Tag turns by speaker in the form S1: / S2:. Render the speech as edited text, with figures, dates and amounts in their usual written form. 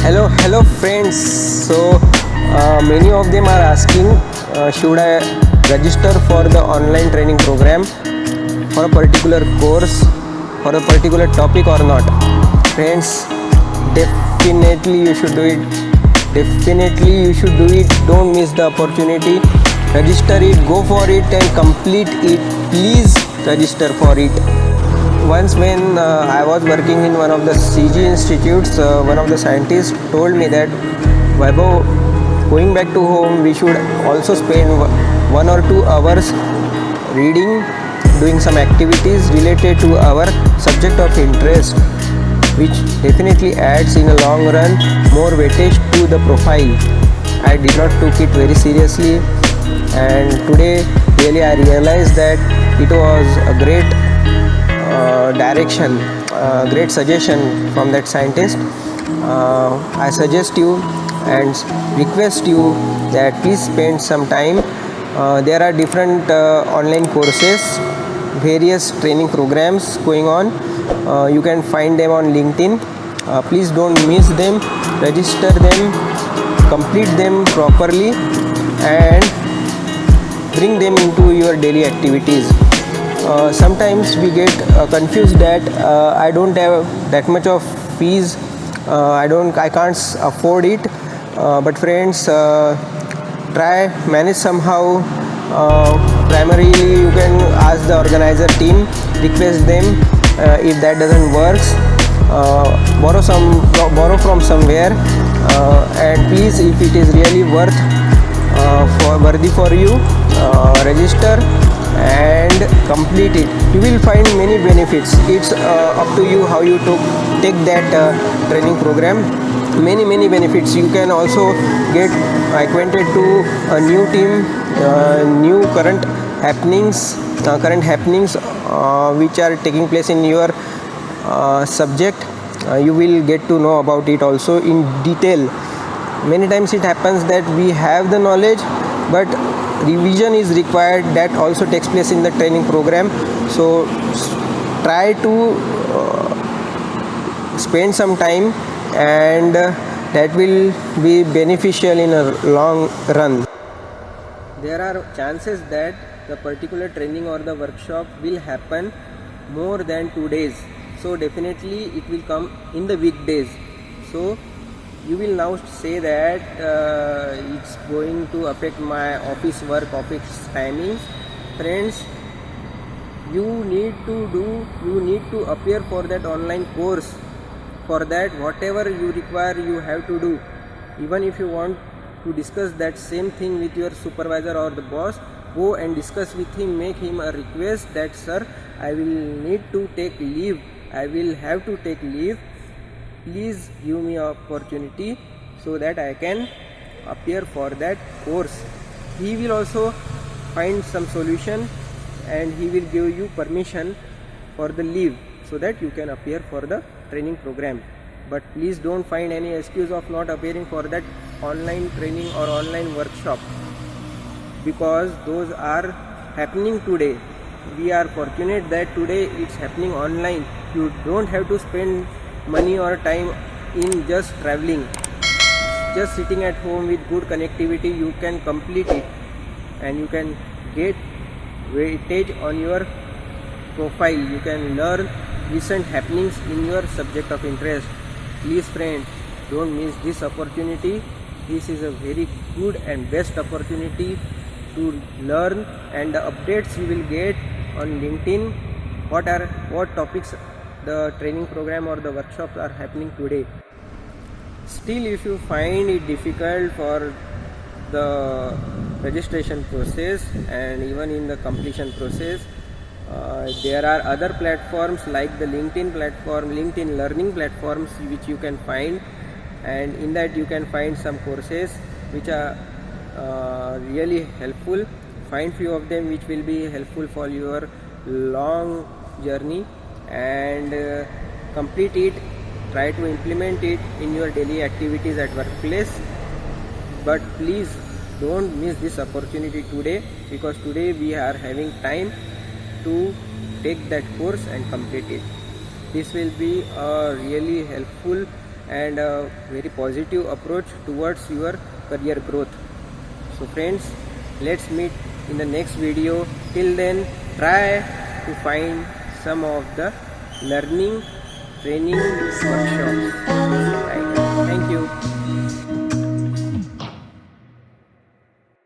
S1: Hello friends. Many of them are asking, should I register for the online training program for a particular course, for a particular topic or not? Friends, definitely you should do it. Definitely you should do it. Don't miss the opportunity. Register it, go for it and complete it. Please register for it. Once when I was working in one of the CG institutes, one of the scientists told me that, Vaibhav, going back to home, we should also spend 1 or 2 hours reading, doing some activities related to our subject of interest, which definitely adds in a long run more weightage to the profile. I did not took it very seriously, and today really I realized that it was a great direction, great suggestion from that scientist. I suggest you and request you that please spend some time. There are different online courses, various training programs going on. You can find them on LinkedIn. Please don't miss them. Register them, complete them properly, and bring them into your daily activities. Sometimes we get confused that I don't have that much of fees, I can't afford it. But friends, try manage somehow. Primarily you can ask the organizer team, request them. If that doesn't work, borrow from somewhere, and please, if it is really worthy for you, register and complete it. You will find many benefits. It's up to you how you take that training program. Many benefits. You can also get acquainted to a new team, new current happenings which are taking place in your subject. You will get to know about it also in detail. Many times it happens that we have the knowledge, but revision is required. That also takes place in the training program. So try to spend some time, and that will be beneficial in a long run. There are chances that the particular training or the workshop will happen more than 2 days. So definitely it will come in the weekdays. So you will now say that it's going to affect my office work, office timings. Friends, you need to appear for that online course. For that, whatever you require, you have to do. Even if you want to discuss that same thing with your supervisor or the boss, go and discuss with him. Make him a request that, sir, I will need to take leave, I will have to take leave, please give me an opportunity so that I can appear for that course. He will also find some solution, and he will give you permission for the leave so that you can appear for the training program. But please don't find any excuse of not appearing for that online training or online workshop, because those are happening today. We are fortunate that today it's happening online. You don't have to spend money or time in just traveling. Just sitting at home with good connectivity, you can complete it, and you can get weightage on your profile. You can learn recent happenings in your subject of interest. Please friends, don't miss this opportunity. This is a very good and best opportunity to learn, and the updates you will get on LinkedIn, what topics the training program or the workshops are happening today. Still, if you find it difficult for the registration process and even in the completion process, there are other platforms like the LinkedIn platform, LinkedIn learning platforms, which you can find, and in that you can find some courses which are really helpful. Find few of them which will be helpful for your long journey, and complete it. Try to implement it in your daily activities at workplace. But please don't miss this opportunity today, because today we are having time to take that course and complete it. This will be a really helpful and a very positive approach towards your career growth. So friends, let's meet in the next video. Till then, try to find some of the learning training workshops. Right. Thank you.